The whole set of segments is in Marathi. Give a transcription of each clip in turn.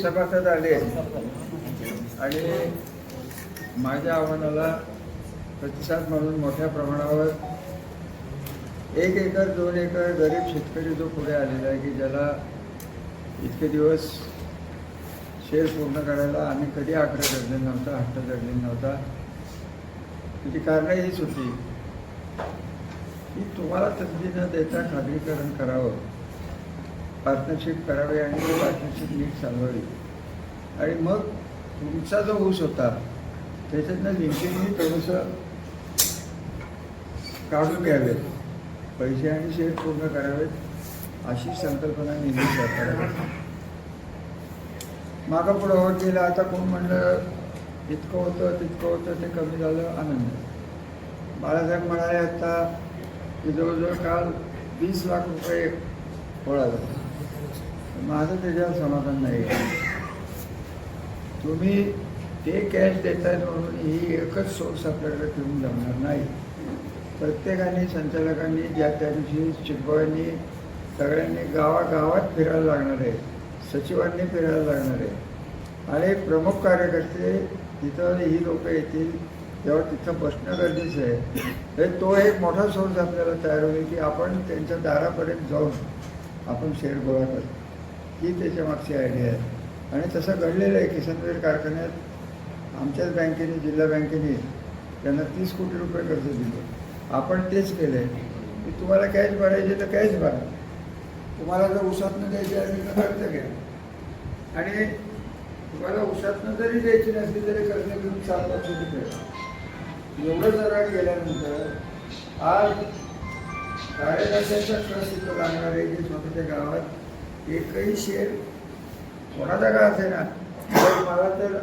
सभासद आले आणि माझ्या आव्हानाला प्रतिसाद म्हणून मोठ्या प्रमाणावर 1 एकर 2 एकर गरीब शेतकरी जो पुढे आलेला आहे की ज्याला इतके दिवस शेर पूर्ण करायला आम्ही कधी आग्रह धरले नव्हता, हट्ट धरले नव्हता. त्याची कारणं हीच होती की तुम्हाला संधी न देता खाजगीकरण करावं, पार्टनरशिप करावी आणि ती पार्टनरशिप नीट चालवावी आणि मग तुमचा जो ऊस होता त्याच्यातनं लिंकिंगनी थोडंसं काढून घ्यावे, पैसे आणि शेअर पूर्ण करावेत अशी संकल्पना नेहमी सरकारला. मागं पुढं होत गेलं. आता कोण म्हणलं इतकं होतं तितकं होतं ते कमी झालं, आनंद. बाळासाहेब म्हणाले आता की जवळजवळ काल 20 लाख रुपये पळालं. माझं त्याच्यावर समाधान नाही. तुम्ही ते कॅश देताय म्हणून ही एकच सोर्स आपल्याकडे ठेवून जमणार नाही. प्रत्येकाने संचालकांनी ज्या त्या दिवशी चिटबॉयांनी सगळ्यांनी गावागावात फिरायला लागणार आहे, सचिवांनी फिरायला लागणार आहे आणि प्रमुख कार्यकर्ते तिथं ही लोक येतील तेव्हा तिथं बसणं गरजेचं आहे. हे तो एक मोठा सोर्स आपल्याला तयार होईल की आपण त्यांच्या दारापर्यंत जाऊन आपण शेअर गोळा करतो. ही त्याच्या मागची आयडिया आहे आणि तसं घडलेलं आहे. किसनवीर कारखान्यात आमच्याच बँकेने, जिल्हा बँकेने त्यांना 30 कोटी रुपये कर्ज दिलं. आपण तेच केलं आहे की तुम्हाला कॅश भरायचे तर कॅश भरा, तुम्हाला जर उसातनं द्यायची असेल तर कर्ज घ्या आणि तुम्हाला उसातनं जरी द्यायची नसली तरी कर्ज घेऊन 7 लाख रुपये करा. एवढं जरा केल्यानंतर आज कार्यकर्त्यांचा ट्रस्ट इथं लागणार आहे की स्वतःच्या गावात एकही शेअर कोणाचा का असे ना. तर मला तर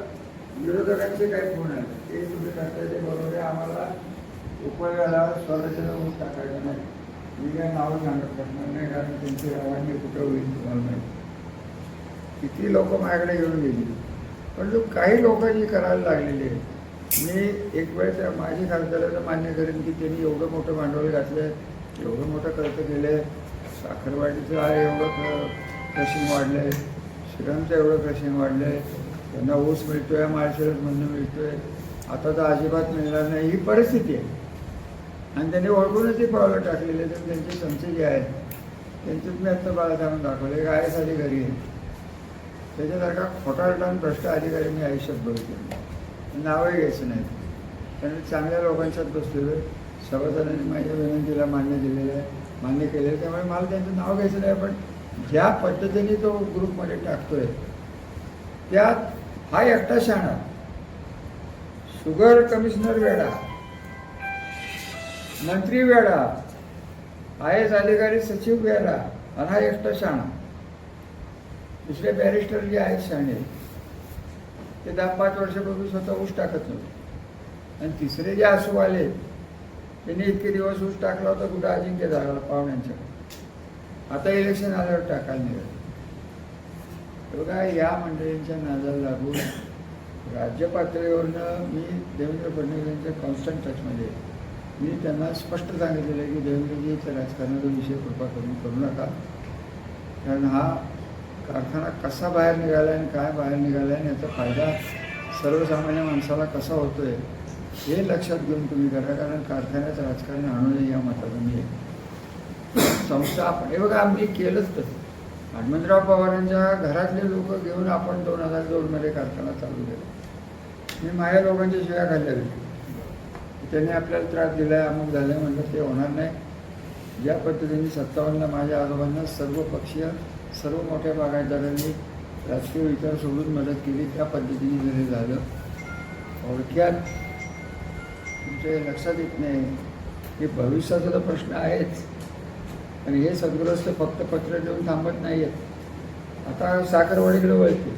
विरोधकांचे काही फोन आले ते तुम्ही करताय ते बरोबर आहे, आम्हाला उपयोगाला स्वतःच्या ऊस टाकायचं नाही. मी काय नावं सांगत करणार नाही कारण त्यांची गावांनी कुठं होईल तुम्हाला माहिती. किती लोक माझ्याकडे येऊन गेली पण काही लोक जी करायला लागलेली आहे. मी एक वेळ त्या माझी खासदाराला मान्य करेन की त्यांनी एवढं मोठं भांडवल घातलं आहे, एवढं मोठं खर्च केलं आहे. साखरवाडीचं आहे एवढं क्रशिंग वाढलं आहे, श्रीरामचं एवढं क्रशिंग वाढलं आहे, त्यांना ऊस मिळतो आहे, माळशिरस म्हणून मिळतो आहे, आता तर अजिबात मिळणार नाही ही परिस्थिती आहे. आणि त्यांनी ओळखूनच ती पावलं टाकलेली आहेत. तर त्यांचे संच जे आहेत त्यांच्यात मी आत्ता बाळा आणून दाखवले. एक आय एस अधिकारी आहे, त्याच्यासारखा खोटारडा आणि भ्रष्ट अधिकारी मी आयुष्यात बघितले. नावही घ्यायचं नाही कारण चांगल्या लोकांच्यात बसलेलो आहे. सभासदांनी माझ्या विनंतीला मान्य दिलेलं आहे, मान्य केलेलं आहे. त्यामुळे मला त्यांचं नाव घ्यायचं नाही. पण ज्या पद्धतीने तो ग्रुपमध्ये टाकतोय त्यात हा एकटा शहाणा, शुगर कमिशनर वेडा, मंत्री वेडा, आय एस अधिकारी सचिव वेडा आणि हा एकटा शहाणा. दुसरे बॅरिस्टर जे आहेत शहाणे ते 10-5 वर्षापूर्वी स्वतः ऊस टाकत नव्हते. आणि तिसरे जे आसू आले त्यांनी इतके दिवस ऊस टाकला होता कुठं अजिंक्य झाला पाहुण्यांच्या. आता इलेक्शन आल्यावर टाकायला निघालं. बघा या मंडळींच्या नादाला लागून राज्य पातळीवरनं मी देवेंद्र फडणवीस यांच्या कॉन्स्टंट टचमध्ये. मी त्यांना स्पष्ट सांगितलेलं आहे की देवेंद्रजीच्या राजकारणाचा विषय कृपा करू नका. कारण हा कारखाना कसा बाहेर निघाला आणि काय बाहेर निघाला आणि याचा फायदा सर्वसामान्य माणसाला कसा होतो आहे हे लक्षात घेऊन तुम्ही करा. कारण कारखान्याचं राजकारण आणू नये या मताचा मी संस्था आपण हे बघा आम्ही केलंच तसं. हनुमंतराव पवारांच्या घरातले लोक घेऊन आपण 2002मध्ये कारखाना चालू केला. मी माझ्या लोकांच्या शिव्या खाल्ल्या गेली, त्यांनी आपल्याला त्रास दिला आहे, अमुक झालं म्हणलं ते होणार नाही. ज्या पद्धतीने 57ला माझ्या आजोबांना सर्व पक्षीय सर्व मोठ्या बागायतदारांनी राजकीय विचार सोडून मदत केली त्या पद्धतीने जरी झालं. थोडक्यात तुमच्या लक्षात येत नाही की भविष्याचा तर प्रश्न आहेच आणि हे सद्ग्रस्त फक्त पत्र देऊन थांबत नाही आहेत. आता साखरवाडीकडे वळते.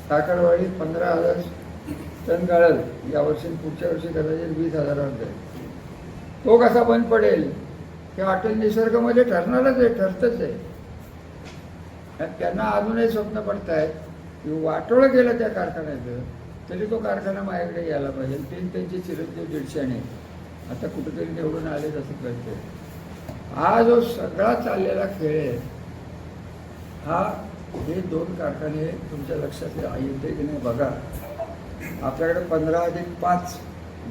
साखरवाडीत 15,000 टन गाळल यावर्षी, पुढच्या वर्षी कदाचित 20,000वर जाईल. तो कसा बंद पडेल हे अटल निसर्गामध्ये ठरणारच आहे, ठरतच आहे. त्यांना अजूनही स्वप्न पडत आहेत की वाटोळं केलं त्या कारखान्याचं तरी तो कारखाना माझ्याकडे यायला पाहिजे. त्यांचे चिरंजीव 150 आता कुठेतरी निवडून आले असं कळतं. हा जो सगळा चाललेला खेळ आहे हा हे 2 कारखाने तुमच्या लक्षात येते की नाही बघा. आपल्याकडे 15 अधिक 5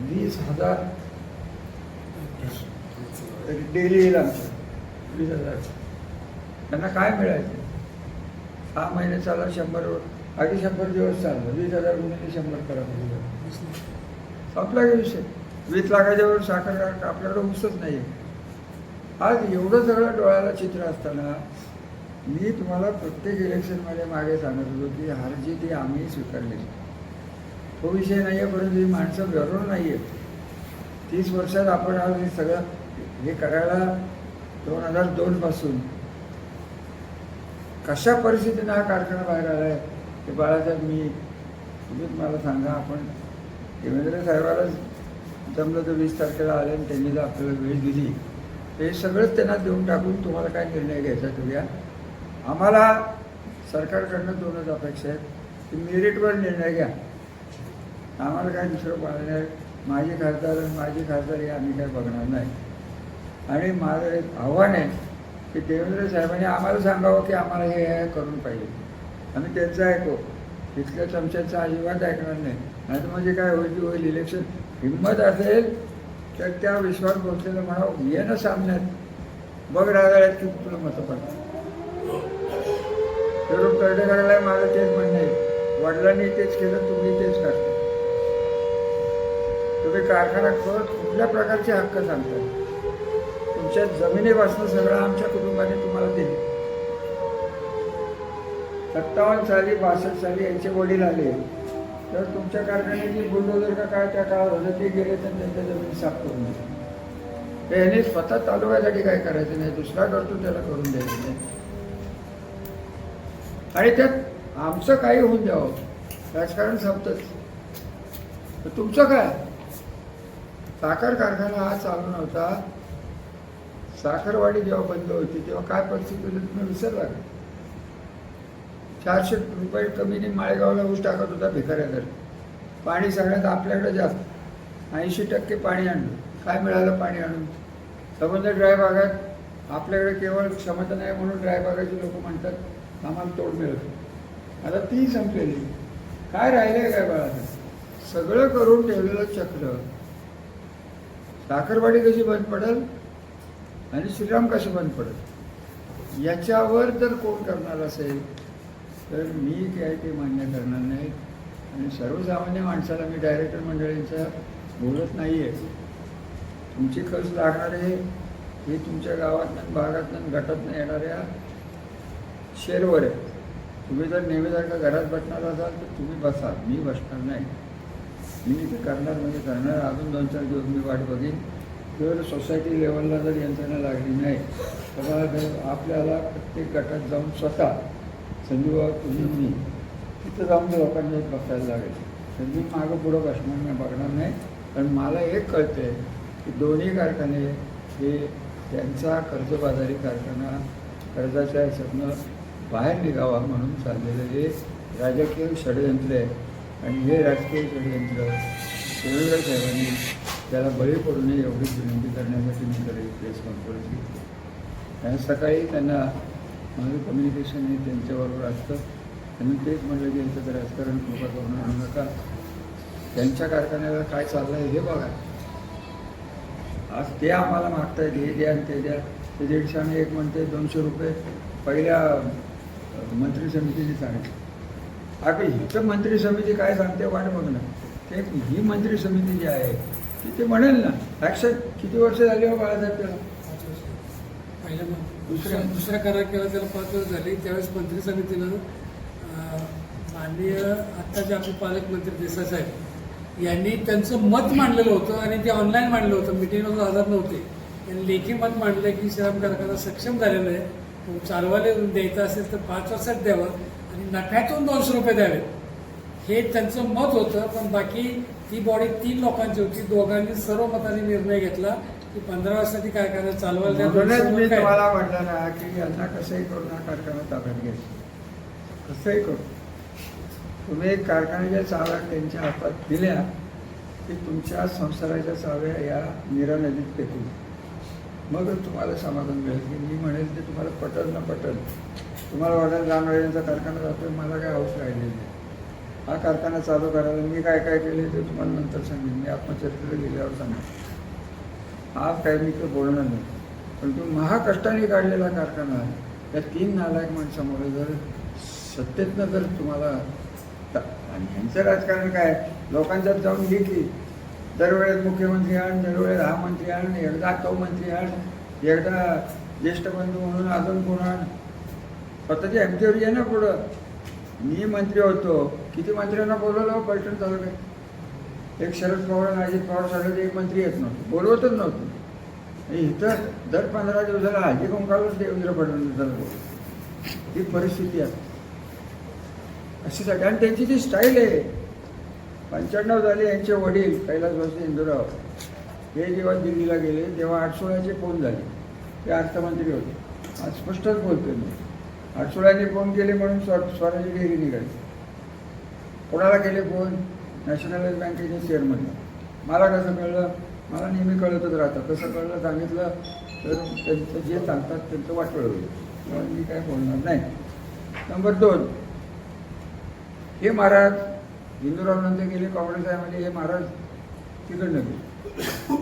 20,000 डेली येईल आमचं 20,000. त्यांना काय मिळायचं? 6 महिने चालला 100 आधी 100 दिवस चाललं 20,000 गुणिले 100 करा. संपला का विषय? 20 लाखाच्या वर साखर आपल्याकडे ऊसच नाही. आज एवढं सगळं डोळ्याला चित्र असताना मी तुम्हाला प्रत्येक इलेक्शनमध्ये मागे सांगत होतो की हार जीत ही आम्ही स्वीकारली. तो विषय नाही आहे, परंतु ही माणसं घरून नाही आहेत. 30 वर्षात आपण आज हे सगळं हे करायला 2002 पासून कशा परिस्थितीनं हा कारखाना बाहेर आला आहे ते बाळासाहेब तुम्हीच मला सांगा. आपण देवेंद्र साहेबालाच जमलं तर 20 तारखेला आले आणि त्यांनी जर आपल्याला वेळ दिली हे सगळंच त्यांना देऊन टाकून तुम्हाला काय निर्णय घ्यायचा तो घ्या. आम्हाला सरकारकडनं 2च अपेक्षा आहेत की मेरिटवर निर्णय घ्या. आम्हाला काय दुसरं पाहिलं नाही. माझी खासदारी आम्ही काय बघणार नाही. आणि माझं एक आव्हान आहे की देवेंद्र साहेबांनी आम्हाला सांगावं की आम्हाला हे करून पाहिजे. आम्ही त्यांचं ऐकू, तिथल्या चमच्याचं अजिबात ऐकणार नाही. नाही तर म्हणजे काय होईल इलेक्शन. हिंमत असेल तर त्या विश्वास भोसलेला म्हणावं ये ना सामन्यात बघ राजाळ्यात की तुला मतं पडतात. तरुण कर्डेकरांना माझं तेच म्हणणं आहे, वडिलांनी तेच केलं तुम्ही तेच करता. तुम्ही कारखाना कुठल्या प्रकारचे हक्क सांगता? तुमच्या जमिनीपासून सगळं आमच्या कुटुंबाने तुम्हाला दिले. 57 साली 62 साली यांचे वडील आले तर तुमच्या कारखान्याची बुलडोजर का काय त्या काळात होतं ते गेले तर त्यांच्या जमिनी साफ करून दिली. त्याने स्वतः तालुक्यासाठी काय करायचं नाही, दुसरा करतो त्याला करून द्यायचं नाही. आणि त्यात आमचं काही होऊन द्यावं, राजकारण संपतच. तर तुमचं काय? साखर कारखाना हा चालू नव्हता. साखरवाडी जेव्हा बंद होती तेव्हा काय परिस्थिती होती तुम्ही विसरला का? 400 रुपये कमीने माळेगावला ऊस टाकत होता भिकाऱ्याकडे. पाणी सगळ्यात आपल्याकडे जास्त 80% पाणी आणलं. काय मिळालं पाणी आणून? संबंध ड्राय भागात आपल्याकडे केवळ क्षमता नाही म्हणून ड्राय भागाची लोक म्हणतात आम्हाला तोड मिळत. आता ती संपलेली. काय राहिलंय काय बाळासाहेब? सगळं करून ठेवलेलं चक्र. साखरवाडी कशी बंद पडेल आणि श्रीराम कसे बंद पडेल याच्यावर जर कोण करणार असेल तर मी काय ते मान्य करणार नाही. आणि सर्वसामान्य माणसाला मी डायरेक्टर मंडळींचा बोलत नाही आहे. तुमची खर्च लागणारे हे तुमच्या गावातनं भागातनं गटातनं येणाऱ्या शेअरवर आहे. तुम्ही जर नेहमीसारखं घरात बसणार असाल तर तुम्ही बसा, मी बसणार नाही. मी ते करणार म्हणजे करणार. अजून 2-4 दिवस मी वाट बघीन. जर सोसायटी लेवलला जर यंत्रणा लागली नाही तर आपल्याला प्रत्येक गटात जाऊन स्वतः संजीव तुम्ही मी तिथं जाऊन लोकांना बसायला लागेल. तर मी मागं पुढं बसणार नाही, बघणार नाही. कारण मला एक कळतं आहे की दोन्ही कारखाने हे त्यांचा कर्जबाजारी कारखाना कर्जाच्या ह्याच्यातनं बाहेर निघावा म्हणून चाललेलं हे राजकीय षडयंत्र आहे. आणि हे राजकीय षडयंत्र देवेंद्र साहेबांनी त्याला बळी पडू नये एवढीच विनंती करण्यासाठी मी तरी प्रेस कॉन्फरन्स घेतली. आणि सकाळी त्यांना माझं कम्युनिकेशन हे त्यांच्याबरोबर असतं. त्यांनी तेच म्हटलं की यांचं राजकारण कृपा करून आणू नका, त्यांच्या कारखान्याला काय चाललं आहे हे बघा. आज ते आम्हाला मागतायत हे द्या आणि ते द्या. ते 150 आणि एक म्हणते 200 रुपये पहिल्या मंत्री समितीने सांगितलं. अगं हिचं मंत्री समिती काय सांगते वाट बघ ना. ते ही मंत्री समिती जी आहे ती ते म्हणेल ना. ॲक्शन किती वर्ष झाली हो बाळासाहेब त्याला? दुसरा करार केला त्याला 5 वर्ष झाली. त्यावेळेस मंत्री समितीनं माननीय आत्ताचे आपले पालकमंत्री देसाई साहेब यांनी त्यांचं मत मांडलेलं होतं आणि ते ऑनलाईन मांडलं होतं. मिटिंगला हजर नव्हते. त्यांनी लेखी मत मांडलं की श्रीराम कारखाना सक्षम झालेलं आहे. तो चालवायला द्यायचा असेल तर 5 वर्षात द्यावं आणि नफ्यातून 200 रुपये द्यावेत हे त्यांचं मत होतं. पण बाकी ती बॉडी 3 लोकांची होती. दोघांनी सर्व मताने निर्णय घेतला की 15 वर्षासाठी कारखाना चालवायला मी तुम्हाला म्हटलं ना की यांना कसंही करून हा कारखाना ताब्यात घ्यायचा. कसंही करू तुम्ही कारखान्याच्या चाव्या त्यांच्या हातात दिल्या की तुमच्या संसाराच्या चाव्या या नीरा नदीत फेकून मग तुम्हाला समाधान मिळेल. की मी म्हणेल ते तुम्हाला पटल ना पटल तुम्हाला वाटेल रामराजांचा कारखाना जातोय, मला काय हौस राहिलेली नाही. हा कारखाना चालू करायला मी काय काय केले ते तुम्हाला नंतर सांगेन, मी आत्मचरित्र गेल्यावर सांगेन. आज काही मी तर बोलणार नाही, पण तो महाकष्टाने काढलेला कारखाना आहे. त्या 3 नालायक माणसामुळे जर सत्तेतनं जर तुम्हाला आणि ह्यांचं राजकारण काय, लोकांच्यात जाऊन घे की दरवेळेस मुख्यमंत्री आण, दरवेळेस हा मंत्री आण, एकदा तो मंत्री आण, एकदा ज्येष्ठ बंधू म्हणून अजून कोण आण. स्वतःच्या एमटीवर ये ना पुढं. मी मंत्री होतो, किती मंत्र्यांना बोलवलं पैठण तालुक्यात. एक शरद पवार आणि अजित पवार सारखे एक मंत्री येत नव्हते, बोलवतच नव्हतं. इथं दर 15 दिवसाला हळदी कुंकालाच देवेंद्र फडणवीसाला बोलतो. ही परिस्थिती आहे अशी. आणि त्यांची जी स्टाईल आहे, 95 झाले. यांचे वडील कैलासवासी इंदुराव हे जेव्हा दिल्लीला गेले तेव्हा 816चे फोन झाले. ते अर्थमंत्री होते. आज स्पष्टच बोलतोय मी, 816ने फोन केले म्हणून स्वराज्य डेअरी निघाली. कोणाला केले फोन? नॅशनलाइज बँकेचे चेअरमन. मला कसं कळलं? मला नेहमी कळतच राहतं. कसं कळलं सांगितलं तर त्यांचं जे सांगतात त्यांचं वाटोळं होईल, म्हणून मी काय बोलणार नाही. नंबर 2, हे महाराज हिंदूराव नंतर गेले काँग्रेस आहे म्हणजे हे महाराज तिकडनं गेले.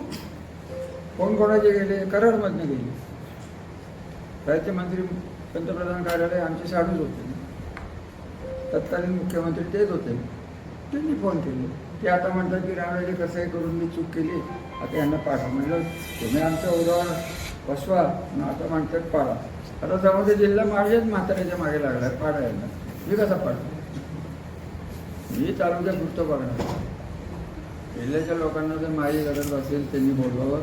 कोण कोणाचे गेले? कराडमधनं गेले. राज्यमंत्री पंतप्रधान कार्यालय आमचे साडूच होते, तत्कालीन मुख्यमंत्री तेच होते. त्यांनी फोन केले. ते आता म्हणतात की रामराजे कसंही करून मी चूक केली, आता यांना पाडा. म्हणलं तुम्ही आमचं उदाहरण बसवा, आता म्हणतात पाडा. आता समोर जिल्हा माझ्याच म्हाताऱ्याच्या मागे लागला पाडायला. मी कसा पाडतो? मी तालुक्यात पुस्तक बघणार. जिल्ह्याच्या लोकांना जर माझी गरज असेल त्यांनी बोलवावं.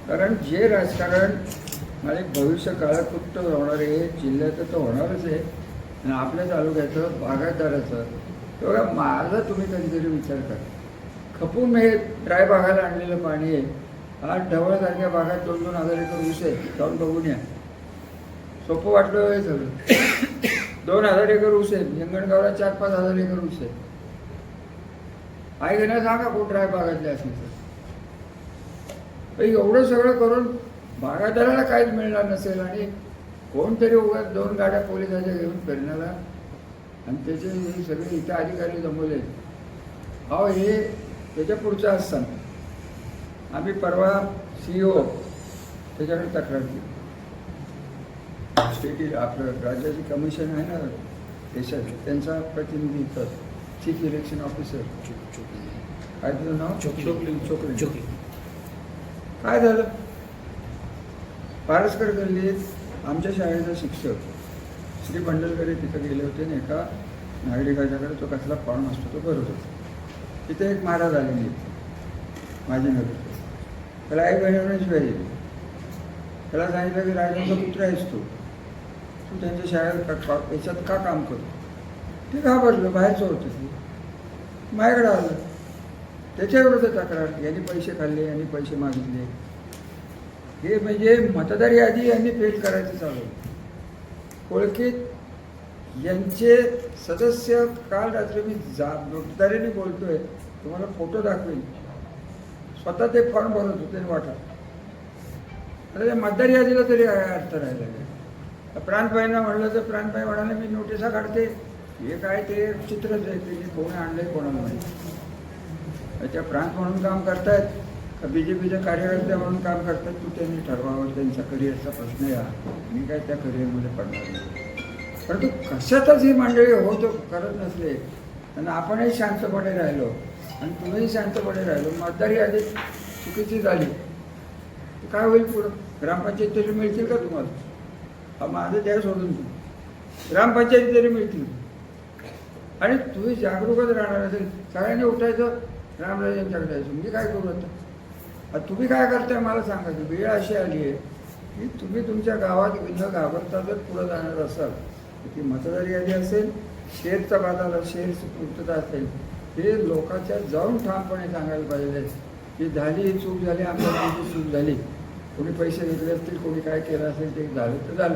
कारण जे राजकारण आणि भविष्य काळात कुठं होणार आहे, जिल्ह्याचं तर होणारच आहे आणि आपल्या तालुक्याचं बागायतदाराचं. तेव्हा माझा तुम्ही कधीतरी विचार करा. खपून हे ड्राय बागाला आणलेलं पाणी आहे. आज ढवळसारख्या भागात 2-2 हजार एकर ऊस आहे. जाऊन बघून या. सोपं वाटलं हे सगळं. 2 हजार एकर ऊस आहे. हिंगणगावला 4-5 हजार एकर ऊस आहे. आई घेण्या सांगा कोण ड्राय बागातले असेल तर. एवढं सगळं करून बागायतदाराला काहीच मिळणार नसेल आणि कोणतरी उगाच 2 गाड्या पोलिसाच्या घेऊन फिरण्याला आणि त्याचे हे सगळे इथं अधिकारी जमवले. अहो हे त्याच्या पुढचं असतं. आम्ही परवा CEO त्याच्याकडे तक्रार केली. स्टेट आपलं राज्याची कमिशन आहे ना देशात, त्यांचा प्रतिनिधी इथं चीफ इलेक्शन ऑफिसर. काय तुझं नाव? चोकले. काय झालं? पारसकर गल्लीत आमच्या शाळेचा शिक्षक श्री बंडलकर तिथं गेले होते आणि एका नागरिकाच्याकडे तो कसला फॉर्म असतो तो भरत होता. तिथे एक महाराज आलेली माझी नगर. त्याला आई बहिणीने शिवाय दिली. त्याला सांगितलं की राजांचा पुत्र आहेस तू त्यांच्या शाळेत याच्यात का काम करतो? ते घाबरलं. बाहेरचं होतं ते. माझ्याकडे आलं. त्याच्याविरुद्ध तक्रार. यांनी पैसे खाल्ले, यांनी पैसे मागितले. हे म्हणजे मतदार यादी यांनी फेल करायचं चालू. ओळखीत यांचे सदस्य काल रात्री मी जबाबदारीने बोलतोय, तुम्हाला फोटो दाखवेन. स्वतः ते फॉर्म भरत होते वाटा. आता त्या मतदार यादीला तरी अर्थ राहिला नाही. प्रांतबाईंना म्हणलं तर प्रांतबाई म्हणाले मी नोटिसा काढते. हे काय ते चित्रच आहे, ते कोणी आणलंय कोणाला माहिती. त्या प्रांत म्हणून काम करतायत का BJPच्या कार्यकर्ते म्हणून काम करतात तू त्यांनी ठरवावं. त्यांचा करिअरचा प्रश्न या. मी काय त्या करिअरमध्ये पडणार नाही. परंतु कशातच ही मंडळी होतो करत नसले आणि आपणही शांतपणे राहिलो आणि तुम्हीही शांतपणे राहिलो, मतदार यादी चुकीची झाली तर काय होईल पुढं? ग्रामपंचायत तरी मिळतील का तुम्हाला? माझं द्या सोडून तू ग्रामपंचायती तरी मिळतील. आणि तुम्ही जागरूकच राहणार असेल. सगळ्यांनी उठायचं, रामराजांच्याकडे जायचं. मी काय करू आता? तुम्ही काय करताय मला सांगा. वेळ अशी आली आहे की तुम्ही तुमच्या गावात न घाबरता जर पुढं जाणार असाल, ती मतदार यादी असेल, शेअरचा बाजार, शेअरची पूर्तता असेल, हे लोकांच्या जाऊन ठामपणे सांगायला पाहिजे की झाली ही चूक झाली, आमच्याकडून चूक झाली. कोणी पैसे घेतले असतील, कोणी काय केलं असेल ते झालं तर झालं.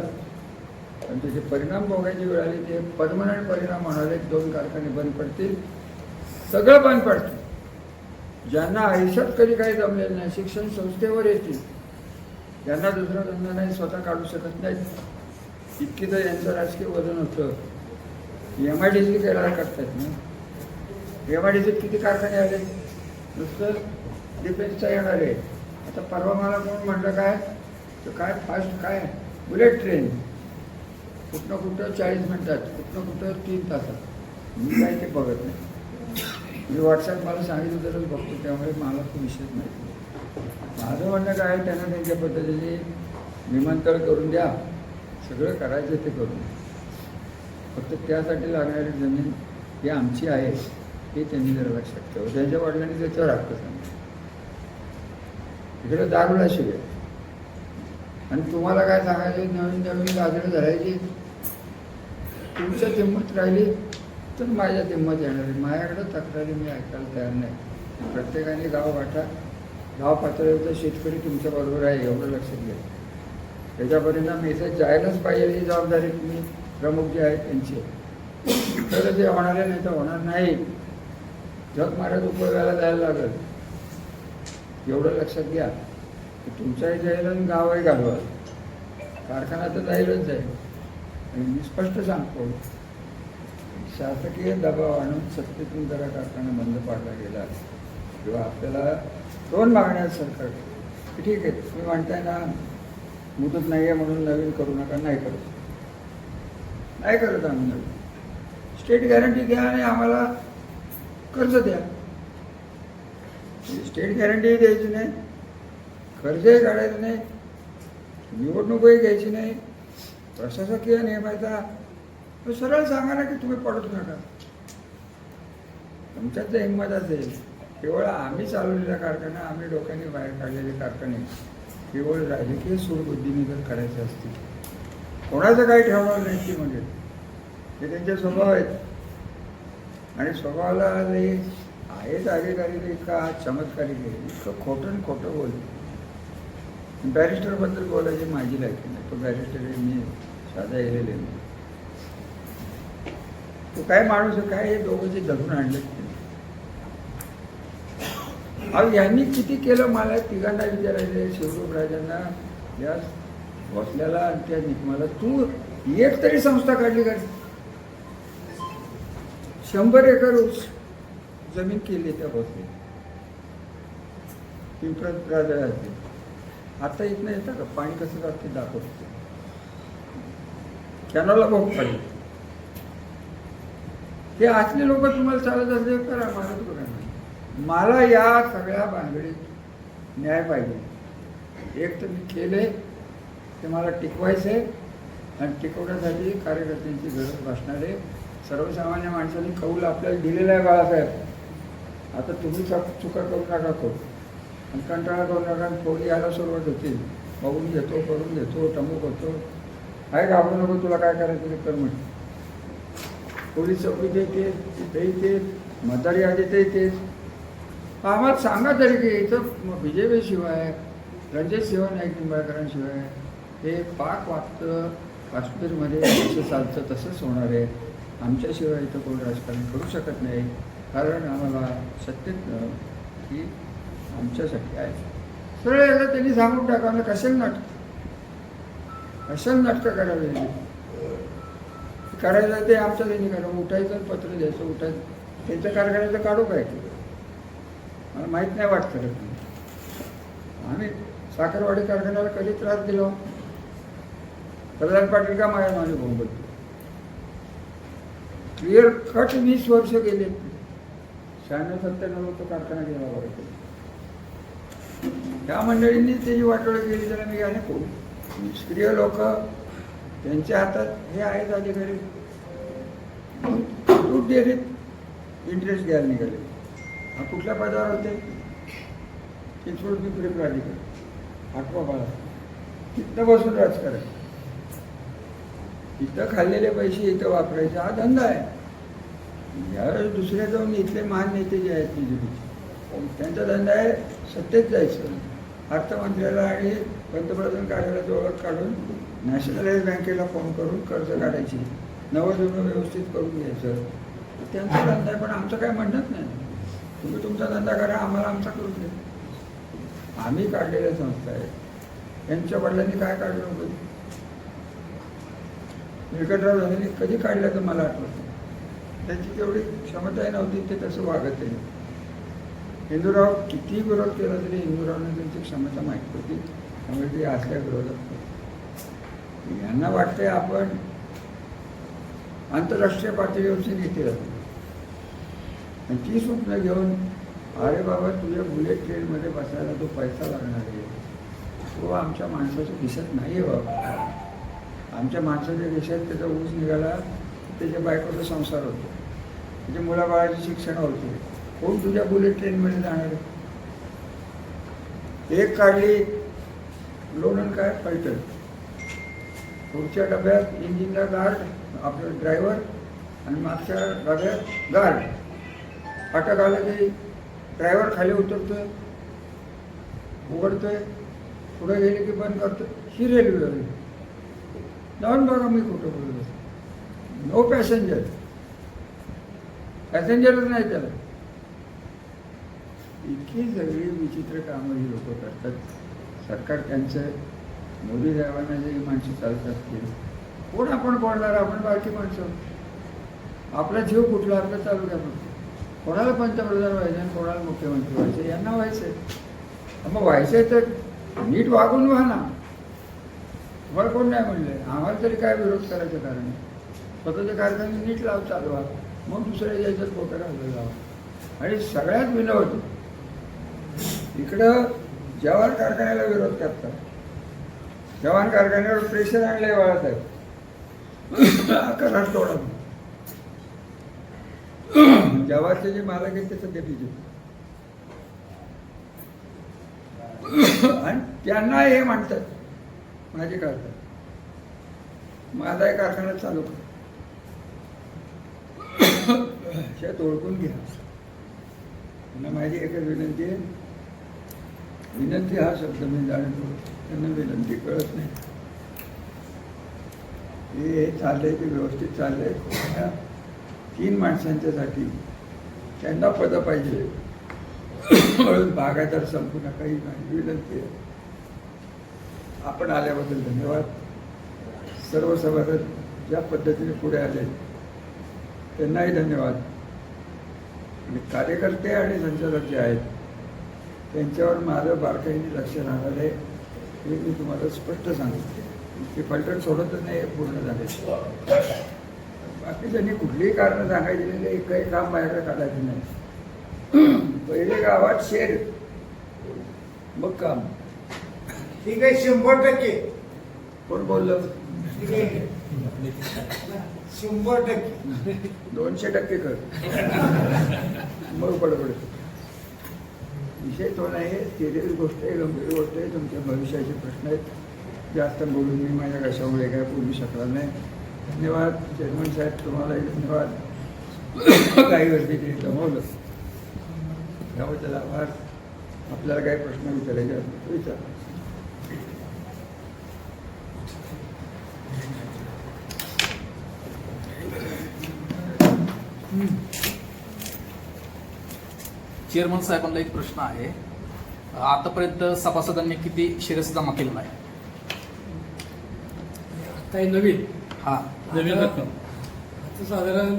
पण त्याचे परिणाम भोगायची वेळ आली. ते परमनंट परिणाम म्हणाले. 2 कारखाने बंद पडतील, सगळं बंद पडतं. ज्यांना आयुष्यात कधी काही जमलेलं नाही, शिक्षण संस्थेवर येतील, ज्यांना दुसरा धंदा नाही, स्वतः काढू शकत नाहीत, इतकी तर यांचं राजकीय वजन होतं. MIDC करायला करतात ना. MIDCत किती कारखाने आले, नुसतं डिफेन्सचा येणार आहे. आता परवा मला कोण म्हटलं काय तर काय फास्ट काय बुलेट ट्रेन कुठनं कुठं 40 मिनिटात, कुठनं कुठं 3 तासात. मी काय ते बघत नाही. मी व्हॉट्सॲप मला सांगितलं तरच बघतो, त्यामुळे मला तो विषयच नाही. माझं म्हणणं काय, त्यांना त्यांच्या पद्धतीने विमानतळ करून द्या, सगळं करायचं ते करून. फक्त त्यासाठी लागणारी जमीन ही आमची आहे हे त्यांनी जरा लक्षात ठेवा. त्यांच्या वडिलांनी त्याच्यावर हक्क सांगितलं. इकडे दारूला शिवाय आणि तुम्हाला काय सांगायचं, नवीन नवीन गाजरं धरायची. तुमच्या किंमत राहिली तर माझ्या किंमत येणार आहे. माझ्याकडं तक्रारी मी ऐकायला तयार नाही. प्रत्येकाने गाव वाटा, गाव पातळीवरचा शेतकरी तुमच्याबरोबर आहे एवढं लक्षात घ्या. त्याच्या परिणाम इथे जायलाच पाहिजे ही जबाबदारी तुम्ही प्रमुख जे आहेत त्यांची. तर ते होणार आहे, नाही तर होणार नाही. जग मारत उपयोगाला जायला लागेल एवढं लक्षात घ्या. तुमच्याही जाईल आणि गावही घालवाल. कारखाना तर जाईलच जाईल. आणि मी स्पष्ट सांगतो, शासकीय दबाव आणून सत्तेतून जरा कारखाना बंद पाडला गेला किंवा आपल्याला 2 मागण्या आहेत सरकार की ठीक आहे तुम्ही म्हणताय ना मुदत नाही आहे म्हणून नवीन करू नका. नाही करत आम्ही नवीन. स्टेट गॅरंटी द्या आणि आम्हाला कर्ज द्या. स्टेट गॅरंटीही द्यायची नाही, कर्जही काढायचं नाही, निवडणूकही घ्यायची नाही, प्रशासकीय नेमायचा. सरळ सांगा ना की तुम्ही पडूच नका. तुमच्यात जर हिंमत असेल, केवळ आम्ही चालवलेला कारखाना, आम्ही डोक्याने बाहेर काढलेले कारखाने केवळ राजकीय सूडबुद्धीने जर करायचे असतील, कोणाचं काही ठेवणार नाही ती म्हणजे हे त्यांचे स्वभाव आहेत. आणि स्वभावाला हे आहेत अधिकारी इतका आज चमत्कारी गेले, इतकं खोटं बोलतो. बॅरिस्टरबद्दल बोलायची माझी लायकी नाही. तो बॅरिस्टर मी साधा गेलेले नाही. तो काय माणूस आहे, काय हे दोघं जे धरून आणले. अहो यांनी किती केलं मला तिघांना विचारायचे, शिवरूप राजांना, या भोसल्याला आणि त्या निकमाला. तू एक तरी संस्था काढली का? 100 एकर ऊस जमीन केली त्या भोसले पिंपळत राजा. आता इथनं येतं का पाणी कसं जात ते दाखवतो. कॅनॉलला भोग पडले. हे असले लोक तुम्हाला चालत असले करा, मला तर बघा नाही. मला या सगळ्या भानगडीत न्याय पाहिजे. एक तर मी केले ते मला टिकवायचं आहे आणि टिकवण्यासाठी कार्यकर्त्यांची गरज भासणार आहे. सर्वसामान्य माणसांनी कौल आपल्याला दिलेला आहे बाळासाहेब. आता तुम्ही चुका करू नका करू आणि कंटाळा करू नका. थोडी यायला सुरुवात होतील. बघून घेतो, करून घेतो, टमूक होतो. काय घाबरू नको, तुला काय करायचं ते कर म्हटलं. पोलीस चौकीत येतेच, तिथे येतेच, मतदार यादीत येतेच. आम्हाला सांगा तरी की इथं BJP शिवाय, रणजित सिंह नाईक निंबाळकरांशिवाय हे पाक वागतं. काश्मीरमध्ये जसं चालतं तसंच होणार आहे. आमच्याशिवाय इथं कोण राजकारण करू शकत नाही. कारण आम्हाला सत्तेत ही आमच्यासाठी आहे. सरळ एकदा त्यांनी सांगून टाका. कशाला नाटकं करावे. करायचं ते आमच्या त्यांनी करा. उठायचं, पत्र द्यायचं, उठायचं. त्यांच्या कारखान्याचं काढू काय ते मला माहीत नाही वाटतं. आम्ही साखरवाडी कारखान्याला कधी त्रास दिला? प्रल्हाद पाटील का माझ्या मागे बोंबलतो. क्लिअर कट 20 वर्ष गेले. 96-97 तो कारखाना गेला बरोबर. त्या मंडळींनी त्याची वाटोळ केली. त्याला मी काय नको. निष्क्रिय लोक त्यांच्या हातात हे आहेत अधिकारी. दूध डेअरीत इंटरेस्ट घ्यायला निघाले. हा कुठल्या पदावर होते? चिंचवड पिंपरी प्राधिकारी 8वा बाळा. तिथं बसून राजकारण. इथं खाल्लेले पैसे इथं वापरायचे हा धंदा आहे. यावेळेस दुसऱ्या जाऊन इथले महान नेते जे आहेत BJPचे त्यांचा धंदा आहे सत्तेत जायचं. अर्थमंत्र्याला आणि पंतप्रधान कार्यालयाची ओळख काढून नॅशनलाइज बँकेला फोन करून कर्ज काढायची, नवं व्यवस्थित करून घ्यायचं. त्यांचा धंदा आहे. पण आमचं काय म्हणत नाही. तुम्ही तुमचा धंदा करा, आम्हाला आमचा करून द्या. आम्ही काढलेल्या संस्था आहेत. त्यांच्या वडिलांनी काय काढलं होतं? व्यंकटराव झालेले कधी काढलं तर मला आठवत नाही. त्यांची तेवढी क्षमताही नव्हती, ते तसं वागतही नाही. हिंदूराव किती विरोध केला तरी हिंदूरावने त्यांची क्षमता माहीत होती, त्यामुळे ते असल्या विरोधात होते. यांना वाटतंय आपण आंतरराष्ट्रीय पातळीवरची नेते राहतो आणि ती स्वप्न घेऊन अरे बाबा तुझ्या बुलेट ट्रेनमध्ये बसायला तो पैसा लागणार आहे, तो आमच्या माणसाच्या दिसत नाही आहे बाबा. आमच्या माणसाच्या देशात त्याचा ऊस निघाला, त्याच्या बायकोचा संसार होतो, त्याच्या मुलाबाळाची शिक्षण होते. कोण तुझ्या बुलेट ट्रेनमध्ये जाणार आहे? एक काढली लोणन काय पलटल, पुढच्या डब्यात इंजिनला गार्ड आपलं ड्रायव्हर आणि मागच्या डब्यात गार्ड. फाटक आलं की ड्रायव्हर खाली उतरतोय, उघडतोय, पुढे गेले की बंद करतोय. ही रेल्वे आहे. जाऊन बघा मी कुठं बोललो. नो पॅसेंजर, पॅसेंजरच नाही त्याला. इतकी सगळी विचित्र कामं ही लोक करतात. सरकार त्यांचं मोदी साहेबांना जे माणसं चालत असतील, कोण आपण बोलणार? आपण बाकी माणसं. आपला जीव कुठला आपलं चालू द्या. कोणाला पंतप्रधान व्हायचं आणि कोणाला मुख्यमंत्री व्हायचं, यांना व्हायचं आहे. मग व्हायचं आहे तर नीट वागून व्हा ना. तुम्हाला कोण नाही म्हणले? आम्हाला तरी काय विरोध करायचं कारण आहे? स्वतःच्या कारखाने नीट लाव चालवा, मग दुसऱ्या यायचं पोटं घालून लावा. आणि सगळ्यात विनोद, इकडं जवान कारखान्याला विरोध करतात. जवान कारखान्यावर प्रेशर आणलंय वाळत आहे, करार तोडा. जवानचे जे मालक आहेत ते सध्या बिजू, आणि त्यांना हे म्हणतात माझे कारखाना, माझा एक कारखाना चालू कर. शेत ओळखून घ्या. त्यांना माझी एकच विनंती आहे, विनंती हा शब्द मी जाणतो, त्यांना विनंती कळत नाही. हे चाललंय ते व्यवस्थित चाललंय. 3 माणसांच्यासाठी त्यांना पदं पाहिजे म्हणून बागायदार संपू नका ही माझी विनंती आहे. आपण आल्याबद्दल धन्यवाद. सर्व सभासद ज्या पद्धतीने पुढे आले त्यांनाही धन्यवाद. आणि कार्यकर्ते आणि संचालक जे आहेत त्यांच्यावर माझं बारकाईने लक्ष राहणार आहे, हे मी तुम्हाला स्पष्ट सांगितले. ते पलटण सोडतच नाही पूर्ण झाले. बाकी त्यांनी कुठलीही कारणं सांगायची नाही, एकही काम बाहेर काढायचं नाही. पहिले गावात शेर, मग काम. ठीक आहे, 100%. कोण बोललं? 100%. 200% कर, मग बडबड. विषय तो नाही, सिरियस गोष्ट आहे, गंभीर गोष्ट आहे. तुमच्या भविष्याचे प्रश्न आहेत. जास्त बोलून मी माझ्या कशामुळे काय बोलू शकला नाही. धन्यवाद चेअरमन साहेब, तुम्हालाही धन्यवाद. काही वर्षी ते जमवलं त्याबद्दल आभार. आपल्याला काही प्रश्न विचारायचे असतील तर विचारा. चेअरमन साहेबांना एक प्रश्न आहे. आतापर्यंत सभासदांनी किती शेअर्स जमा केलेला आहे? आता हे नवीन नवीन रक्कम आता साधारण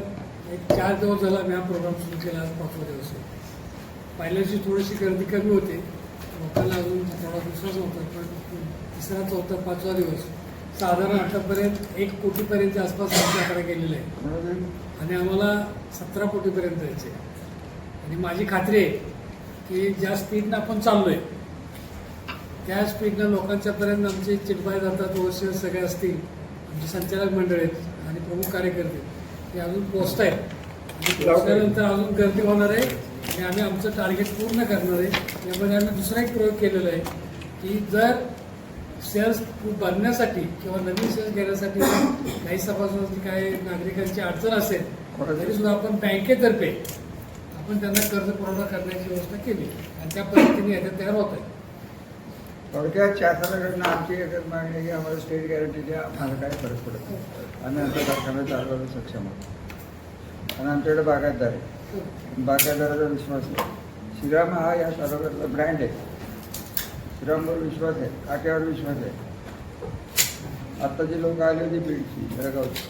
एक 4 दिवस झाला मी हा प्रोग्राम सुरू केला. आज 5वा दिवस आहे. पहिल्या दिवशी थोडीशी गर्दी कमी होते, लोकांना अजून थोडा विश्वास होता, पण 3रा 4था 5वा दिवस साधारण आतापर्यंत 1 कोटीपर्यंत आसपास आमचा आकडा गेलेला आहे आणि आम्हाला 17 कोटीपर्यंत जायचे. आणि माझी खात्री आहे की ज्या स्पीडनं आपण चाललोय त्या स्पीडनं लोकांच्यापर्यंत आमचे चिटबाय जातात, ओव्हरसिअर सगळे असतील, आमचे संचालक मंडळ आहेत आणि प्रमुख कार्यकर्ते ते अजून पोचत आहेत. आणि पोचल्यानंतर अजून गर्दी होणार आहे आणि आम्ही आमचं टार्गेट पूर्ण करणार आहे. यामध्ये आम्ही दुसरा एक प्रयोग केलेला आहे की जर शेअर्स भरण्यासाठी किंवा नवीन शेअर्स घेण्यासाठी काही सभासदांची काही नागरिकांची अडचण असेल तरीसुद्धा आपण बँकेतर्फे आपण त्यांना कर्ज पुरवठा करण्याची व्यवस्था केली आणि त्या पद्धतीने याच्यात तयार होत आहे. थोडक्यात शासनाकडनं आमची एकच मागणी आहे की आम्हाला स्टेट गॅरंटी द्या, आम्हाला काय फरक पडत नाही. आम्ही आमचा कारखाना चालवायला सक्षम आहोत. आणि आमच्याकडे बागायतदार आहे, बागायतदाराचा विश्वास आहे. श्रीराम हा या तालुक्यातला ब्रँड आहे. श्रीरामवर विश्वास आहे, काट्यावर विश्वास आहे. आता जे लोक आले होते बीडची जळगावची,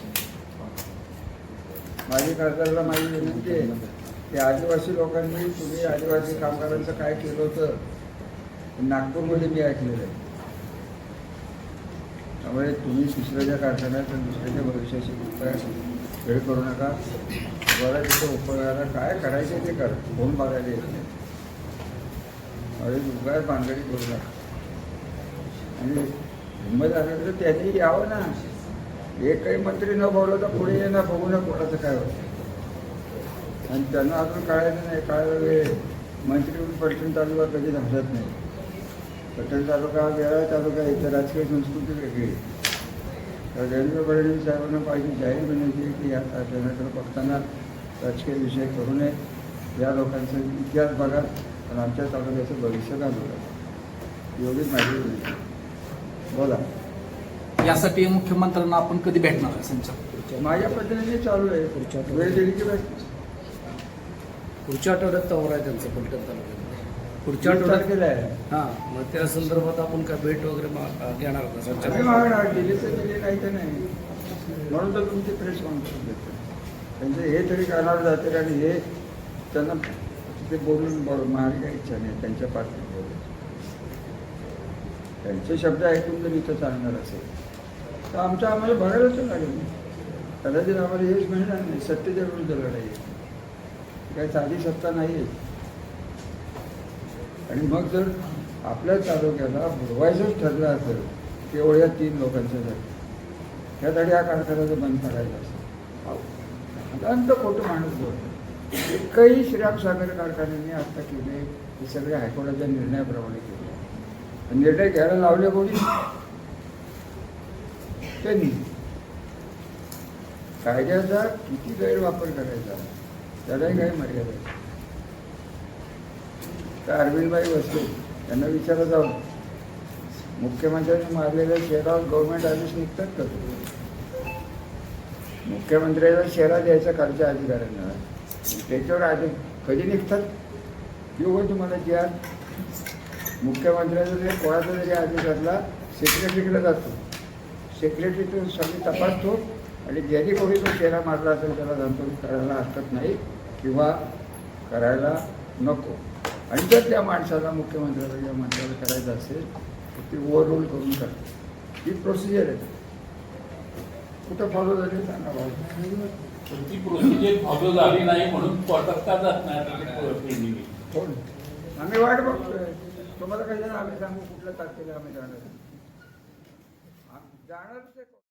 माझी खासदाराला माझी विनंती आहे की आदिवासी लोकांनी तुम्ही आदिवासी कामगारांचं काय केलं होतं नागपूरमध्ये मी ऐकलेलं आहे. त्यामुळे तुम्ही दुसऱ्याच्या कारखान्यात आणि दुसऱ्याच्या भविष्याशी वेळ करू नका. बरं तिथं उपयोगाला काय करायचं ते करा, फोन बघायला येत नाही. अरे उगाच भानगडी करू नका. आणि हिंमत आलं तर त्यांनी यावं ना. एकही मंत्री न बोलवता पुढे ये ना, बघू ना कोणाचं काय होतं. आणि त्यांना अजून कळायचं नाही, कळायला वेळ. मंत्री होऊन पलटण तालुका कधी समजत नाही. पलटण तालुका वेगळा तालुका इथं राजकीय संस्कृती वेगळी. तर देवेंद्र फडणवीस साहेबांना पाहिजे जाहीर विनंती आहे की या कारखान्याकडे बघताना राजकीय विषय करू नये. या लोकांचा इतिहास बघा आणि आमच्या तालुक्याचं भविष्य घालू. एवढीच माहिती दिली. बोला. यासाठी मुख्यमंत्र्यांना आपण कधी भेटणार आहे संचालक? माझ्या पद्धतीने चालू आहे. वेळ दिली की भेट. पुढच्या आठवड्यात तवर आहे त्यांचं पलटण तालुक्यामध्ये. पुढच्या वीस आठवड्यात तारखेला आहे. हां, मग त्या संदर्भात आपण काय भेट वगैरे घेणार का आम्ही संचालक? मागणार दिली तर दिली नाही तर नाही. म्हणून तर तुमची प्रेस कॉन्फरन्स देतो. त्यांचे हे तरी कानावर जाते आणि हे त्यांना ते बोलून मागे काही इच्छा नाही त्यांच्या पाठीत बोलून. त्यांचे शब्द ऐकून जर इथं चालणार असेल तर आमचं आम्हाला बघायलाच लागेल. कदाचित आम्हाला हेच मिळणार नाही. सत्तेच्या विरुद्ध लढाई आहे. काही साधी सत्ता नाही आहे. आणि मग जर आपल्या तालुक्याला बुडवायचंच ठरलं असेल केवळ या 3 लोकांच्यासाठी, त्यासाठी हा कारखान्याचं बंद करायचं असेल. अंत खोटं माणूस बोलतो. एकही श्रीराम सागर कारखान्याने आता केले हे सगळे हायकोर्टाच्या निर्णयाप्रमाणे केले. निर्णय घ्यायला लावले कोणी? त्यांनी. कायद्याचा किती गैरवापर करायचा त्यालाही काही मर्यादा आहे. तर अरविंदभाई बसले त्यांना विचारलं जाऊन मुख्यमंत्र्यांनी मारलेल्या शेअरावर गव्हर्नमेंट आदेश निघतात का? मुख्यमंत्र्याला शेअरा द्यायचा खालच्या अधिकाऱ्यांना त्याच्यावर आदेश कधी निघतात? किंवा तुम्हाला जे मुख्यमंत्र्याचा जरी कोणाचा जरी आदेश असला सेक्रेटरीकडे जातो. सेक्रेटरी तो सगळी तपासतो आणि ज्याने कोणी तो शेअरा मारला असेल त्याला जाणतो करायला हरकत नाही किंवा करायला नको. आणि जर त्या माणसाला मुख्यमंत्र्याला किंवा मंत्र्याला करायचं असेल तर ती ओव्हररूल करून करतो. ही प्रोसिजर आहे. कुठं फॉलो झाली सांगा भाऊ. ती प्रोसिजर फॉलो झाली नाही म्हणून कोर्टात का जात नाही? हो, आम्ही वाट बघतोय. तुम्हाला काही आम्ही सांगू कुठल्या तारखेला आम्ही जाणार. जाणारच आहे.